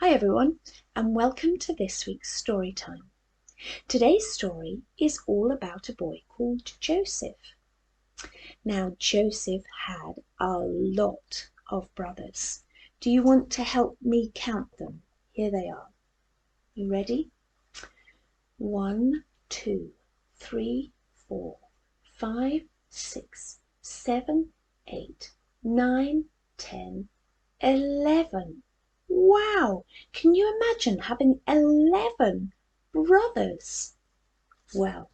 Hi everyone, and welcome to this week's story time. Today's story is all about a boy called Joseph. Now, Joseph had a lot of brothers. Do you want to help me count them? Here they are. You ready? 1, 2, 3, 4, 5, 6, 7, 8, 9, 10, 11. Wow! Can you imagine having 11 brothers? Well,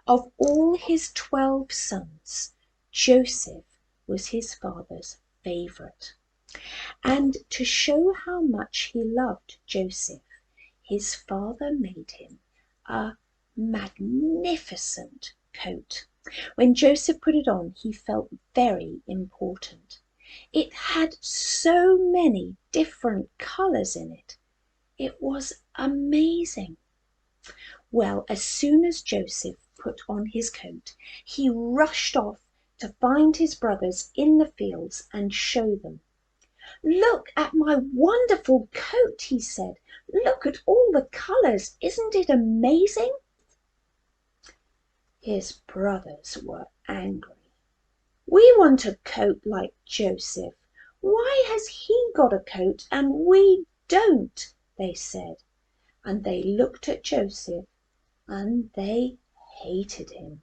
of all his 12 sons, Joseph was his father's favourite. And to show how much he loved Joseph, his father made him a magnificent coat. When Joseph put it on, he felt very important. It had so many different colours in it. It was amazing. Well, as soon as Joseph put on his coat, he rushed off to find his brothers in the fields and show them. "Look at my wonderful coat," he said. "Look at all the colours. Isn't it amazing?" His brothers were angry. "We want a coat like Joseph. Why has he got a coat and we don't?" they said. And they looked at Joseph and they hated him.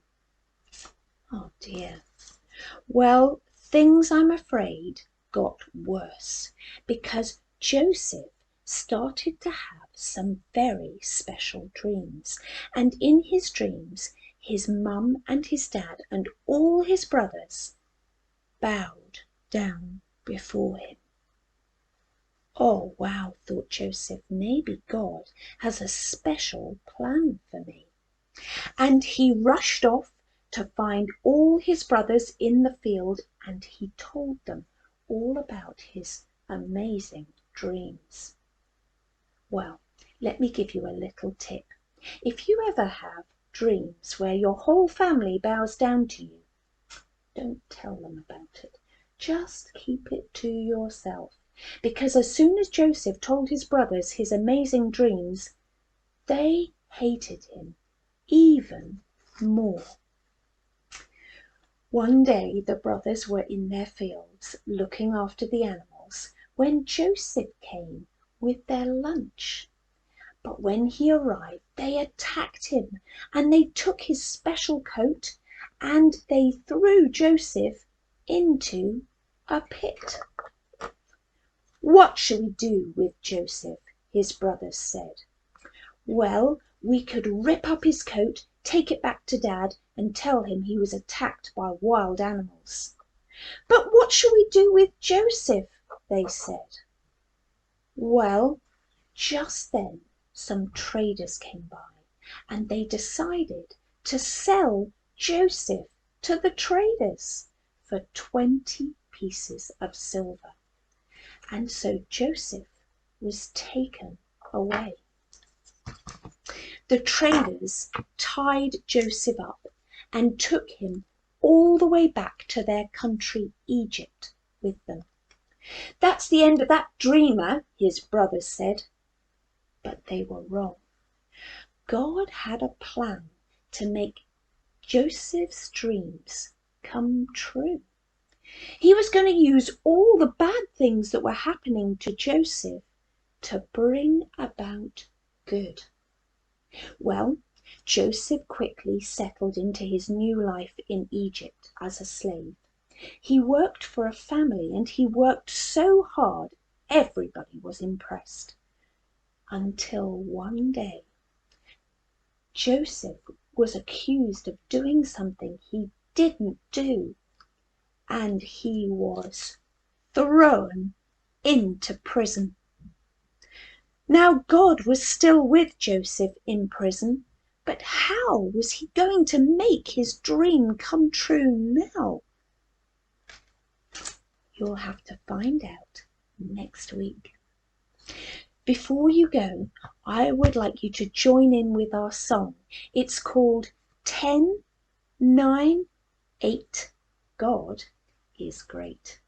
Oh dear. Well, things, I'm afraid, got worse because Joseph started to have some very special dreams. And in his dreams, his mum and his dad and all his brothers bowed down before him. Oh, wow, thought Joseph, maybe God has a special plan for me. And he rushed off to find all his brothers in the field, and he told them all about his amazing dreams. Well, let me give you a little tip. If you ever have dreams where your whole family bows down to you, don't tell them about it. Just keep it to yourself. Because as soon as Joseph told his brothers his amazing dreams, they hated him even more. One day the brothers were in their fields looking after the animals when Joseph came with their lunch. But when he arrived, they attacked him and they took his special coat and they threw Joseph into a pit. "What shall we do with Joseph?" his brothers said. "Well, we could rip up his coat, take it back to Dad and tell him he was attacked by wild animals." "But what shall we do with Joseph?" they said. Well, just then some traders came by and they decided to sell Joseph to the traders for 20 pieces of silver. And so Joseph was taken away. The traders tied Joseph up and took him all the way back to their country, Egypt, with them. "That's the end of that dreamer," his brothers said. But they were wrong. God had a plan to make Joseph's dreams come true. He was going to use all the bad things that were happening to Joseph to bring about good. Well, Joseph quickly settled into his new life in Egypt as a slave. He worked for a family and he worked so hard everybody was impressed. Until one day, Joseph was accused of doing something he didn't do, and he was thrown into prison. Now God was still with Joseph in prison, but how was he going to make his dream come true now? You'll have to find out next week. Before you go, I would like you to join in with our song. It's called 10, 9, 8, God is Great.